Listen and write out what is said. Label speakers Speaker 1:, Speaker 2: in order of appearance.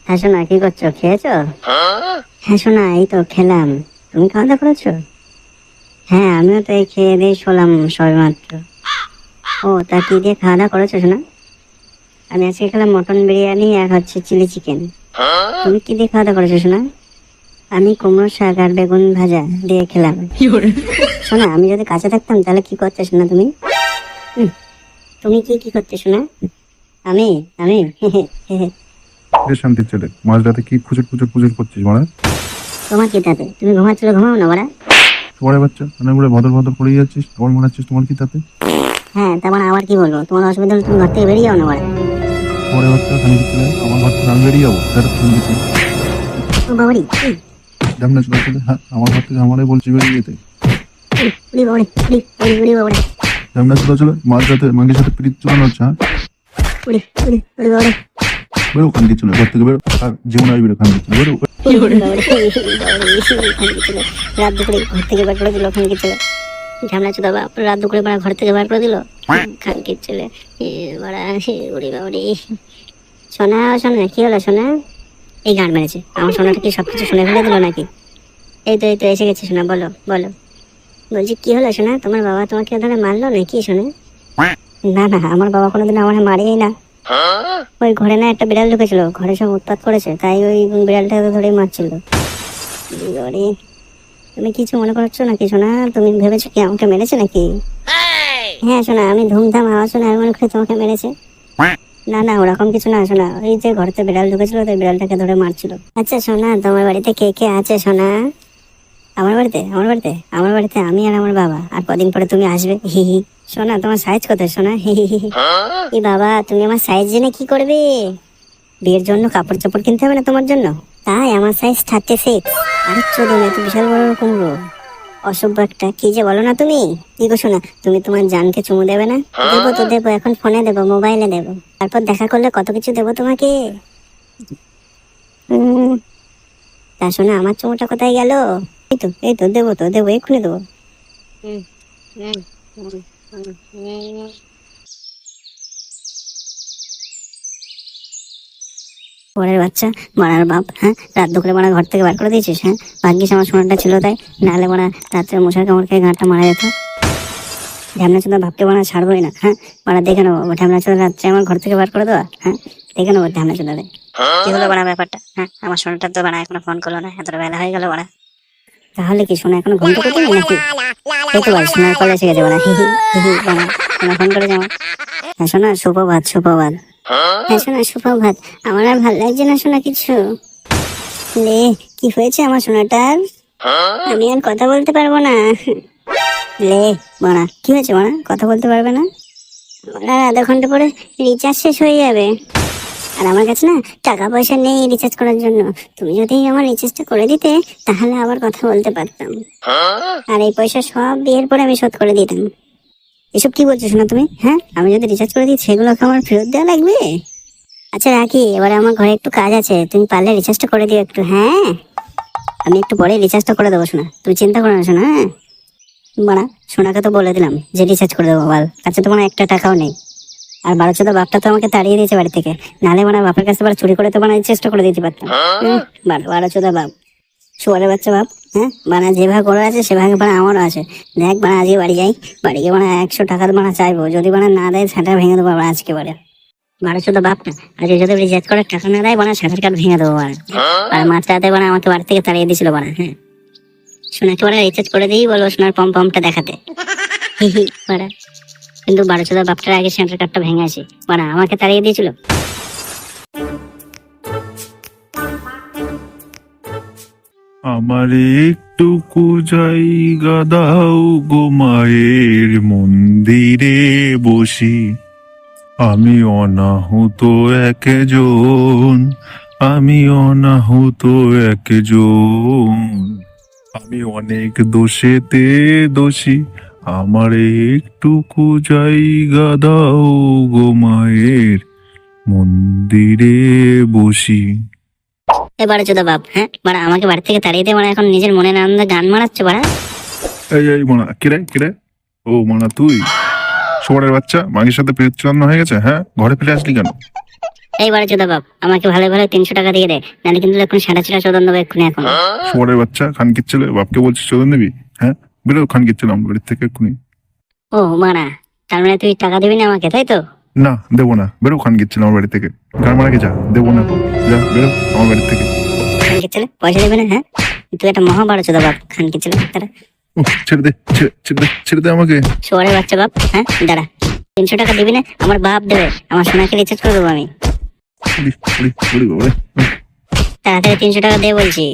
Speaker 1: হ্যাঁ শোনা, কি করছো? খেয়েছো? হ্যাঁ শোনা, এই তো খেলাম। তুমি খাওয়া দাওয়া করেছো? হ্যাঁ, আমিও তো এই খেয়ে দিয়ে শোলাম সবে মাত্র। ও, তা কি দিয়ে খাওয়া দাওয়া করেছো শোনা? আমি আজকে খেলাম মটন বিরিয়ানি আর হচ্ছে চিলি চিকেন। তুমি কি দিয়ে খাওয়া দাওয়া করেছো শোনা? আমি কুমড়ো শাক আর বেগুন ভাজা দিয়ে খেলাম। শোনা, আমি যদি কাছে থাকতাম তাহলে কি করতে শোনা তুমি? হুম, তুমি কি কি করতে শোনা? আমি আমি
Speaker 2: শান্তির ছেলে, মাঝরাতে কি খুচুর খুচুর খুচুর করছিস মানে?
Speaker 1: তোমার কি তাতে? তুমি ঘুমাচ্ছিল, ঘুমাও না বাড়া।
Speaker 2: তোমার বাচ্চা মানে বলে ভদর ভদর পড়ে যাচ্ছিস, আবার মনে হচ্ছিস তোমার কি তাতে?
Speaker 1: হ্যাঁ, তারপর আবার কি বলবো? তোমার অসুবিধা হলে তুমি ঘর থেকে বেরিয়ে যাও না বাড়া।
Speaker 2: তোমার বাচ্চা খালি ছেলে, আমার ঘর থেকে আমি বেরিয়ে যাবো? তার তুমি কিছু
Speaker 1: ও বাবারি,
Speaker 2: জান না ছোট ছেলে, হ্যাঁ আমার ঘর থেকে আমারই বলছি বেরিয়ে যেতে।
Speaker 1: উড়ি বাবারি, উড়ি বাবারি,
Speaker 2: জান না ছোট ছেলে, মাঝরাতে মাগির সাথে পিরিত চলানো হচ্ছে, হ্যাঁ?
Speaker 1: উড়ি বাবারি,
Speaker 2: বেরো খানকি চলে, ঘর থেকে বেরো, আর জীবন আসবি খানকি চলে, বেরো।
Speaker 1: রাত দুপুরে ঘর থেকে বার করে দিল খানকির ছেলে। ঝামলা চোদা বাপ, রাত দুপুরে বাড়া ঘর থেকে বার করে দিল খানকির ছেলে। বাড়া উড়ি বাবারি। সোনা সোনা, কি হলো সোনা? এই গান মেরেছে আমার সোনাটা, কি সবকিছু শুনে ফেলে দিল নাকি? এই তো এসে গেছে সোনা, বলো বলো। বলছি কি হলো সোনা, তোমার বাবা তোমাকে ধরে মারলো নাকি সোনা? না না, আমার বাবা কোনোদিন আমার মারেই না। ওই ঘরে না একটা বিড়াল ঢুকেছিল, ঘরে সব উৎপাত করেছে, তাই ওই বিড়ালটাকে ধরেই মারছিল। আরে, তুমি কিছু মনে করছো নাকি সোনা? তুমি ভেবেছো কি আমাকে মেরেছে নাকি? হ্যাঁ সোনা, আমি ধুমধাম আওয়াজ শুনে আমি মনে করি তোমাকে মেরেছে। না না, ওরকম কিছু না সোনা, ওই যে ঘরেতে বিড়াল ঢুকেছিল, তাই বিড়ালটাকে ধরে মারছিল। আচ্ছা সোনা, তোমার বাড়িতে কে কে আছে সোনা? আমার বাড়িতে আমি আর আমার বাবা, আর কদিন পরে তুমি আসবে। হি হি। সোনা, তোমার সাইজ কত সোনা? হি হি হি। এই বাবা, তুমি আমার সাইজ জেনে কি করবে? বিয়ের জন্য কাপড় চোপড় কিনতে হবে না তোমার জন্য? তাই আমার সাইজ 36। আরে চোদন, এত বিশাল বড় কুমড়ো, অসভ্য একটা। কি যে বলো না তুমি। কি গো শোনা, তুমি তোমার জানকে চুমু দেবে না? দেবো তো দেবো, এখন ফোনে দেবো, মোবাইলে দেবো, তারপর দেখা করলে কত কিছু দেবো তোমাকে। উম, তা শোনা, আমার চুমুটা কোথায় গেল? এই তো দেবো এক্ষুনি দেবো। পরের বাচ্চা, মারার বাপ, হ্যাঁ রাত দুপুরে মারা ঘর থেকে বার করে দিয়েছিস? হ্যাঁ, ভাগ্যিস আমার সোনাটা ছিল তাই, নাহলে মারা রাত্রে মশার কামড় খেয়ে ঘাটটা মারা যেত। ঢ্যামনা চোদা ভাবকে মারা ছাড়বোই না। হ্যাঁ, মারা দেখে নেবো ঢ্যামনা চোদা রাত্রে আমার ঘর থেকে বার করে দেওয়া। হ্যাঁ, দেখে নেবো ঢ্যামনা চোদা। কি হলো বাড়া ব্যাপারটা? হ্যাঁ, আমার সোনাটা তো বাড়া এখনো ফোন করলো না, এতটা বেলা হয়ে গেল বাড়া। তাহলে কি সোনা এখনো ঘুম থেকে ওঠেনি নাকি? এই তো বাড়ি সোনার কলে এসে গেছে বাড়া। হি হি হি হি বাড়া, সোনা ফোন করেছে আমার। হ্যাঁ সোনা, সুপ্রভাত সুপ্রভাত। হ্যাঁ সোনা, সুপ্রভাত। আমার আর ভালো লাগছে না সোনা কিছু। লে, কি হয়েছে আমার সোনাটার? আমি আর কথা বলতে পারবো না। লে বাড়া, কি হয়েছে বাড়া, কথা বলতে পারবে না? বাড়া, আধা ঘন্টা পরে রিচার্জ শেষ হয়ে যাবে, আর আমার কাছে না টাকা পয়সা নেই রিচার্জ করার জন্য। তুমি যদি আমার রিচার্জটা করে দিতে, তাহলে আবার কথা বলতে পারতাম, আর এই পয়সা সব বিয়ের পরে আমি শোধ করে দিতাম। এসব কি বলছো শোনা তুমি? হ্যাঁ, আমি যদি রিচার্জ করে দিই সেগুলোকে আমার ফেরত দেওয়া লাগবে? আচ্ছা রাখি, এবারে আমার ঘরে একটু কাজ আছে, তুমি পারলে রিচার্জটা করে দিও একটু। হ্যাঁ, আমি একটু পরে রিচার্জটা করে দেবো শোনা, তুমি চিন্তা করো না শোনা। হ্যাঁ বাড়া, সোনাকে তো বলে দিলাম যে রিচার্জ করে দেবো, বাল কাছে তো কোনো একটা টাকাও নেই। আর 12 বাপটা তো আমাকে তাড়িয়ে দিয়েছে বাড়ি থেকে, নাহলে মানে বাপের কাছে চুরি করে তো বানার চেষ্টা করে দিতে পারতাম। 12 বাপ, শুয়ারের বাচ্চা বাপ। হ্যাঁ বানা, যে ভাগ করে আছে সে ভাগে বানা আমারও আছে। দেখ বানা, আজকে বাড়ি যাই, বাড়ি গিয়ে বানা 100 টাকা বানা চাইবো, যদি বানা না দেয় সেটা ভেঙে দেবো বানা আজকে বারে। 12 বাপ না, আজকে যদি রিচার্জ করে টাকা না দেয় বানা সাঁতার কার্ড ভেঙে দেবো বানা। আর মাত্রাতে বানা আমাকে বাড়ি থেকে তাড়িয়ে দিয়েছিল বানা। হ্যাঁ, সোনাকে বানা রিচার্জ করে দিই, বলবো সোনার পম্পটা দেখাতে। হি হি বানা, কিন্তু 12 বাপটার আগে সেন্টার কার্ডটা ভেঙে আছে বানা, আমাকে তাড়িয়ে দিয়েছিল।
Speaker 2: আমার একটুকু জায়গা দাও গো মায়ের মন্দিরে বসি, আমি অনাহুত একজন, আমি অনাহুত একজন, আমি অনেক দোষেতে দোষী, আমার একটুকু জায়গা দাও গো মায়ের মন্দিরে বসি।
Speaker 1: এবারে চোদা বাপ, হ্যাঁ বাড়া, আমাকে বাড়ি থেকে তাড়িয়ে দিয়ে বাড়া এখন নিজের মনের আনন্দে গান মারাচ্ছে বাড়া।
Speaker 2: এই মানা, কিরে কিরে, ও মানা তুই? শোয়ারের বাচ্চা, মাগির সাথে প্রেত চুয়ান্ন হয়ে গেছে, হ্যাঁ ঘরে ফেলে আসলি কেন?
Speaker 1: এই বারে চোদা বাপ, আমাকে ভালো ভালো 300 টাকা দিয়ে দে, নাহলে কিন্তু এখন সাড়ে ছিটা চোদন দেবো এক্ষুনি এখন।
Speaker 2: শুয়ারের বাচ্চা, খানকির ছেলে, বাপকে বলছিস চোদন দিবি? হ্যাঁ, বেরো খানকির ছেলে আমার বাড়ির থেকে এক্ষুনি।
Speaker 1: ও মারা, তার মানে তুই টাকা দিবি না আমাকে, তাই তো?
Speaker 2: না, দেবো না, বেরো খানকির ছেলে আমার বাড়ি থেকে। গান মারাকে যা, দেবো না, যা বেরো আমার বাড়ির থেকে।
Speaker 1: খানকির ছেলে পয়সা দেবে না? হ্যাঁ, তুই একটা মহা বারো চোদা বাপ, খানকির ছেলে তারা।
Speaker 2: ছেড়ে দে, ছেড়ে দে, ছেড়ে দে আমাকে।
Speaker 1: শোয়ারের বাচ্চা বাপ, হ্যাঁ দাঁড়া, 300 টাকা দিবি না? আমার বাপ দেবে, আমার সোনাকে রিচার্জ করে দেবো আমি।
Speaker 2: উড়ি, উড়ি, উড়ি বাবারে।
Speaker 1: তাড়াতাড়ি 300 টাকা দে বলছি।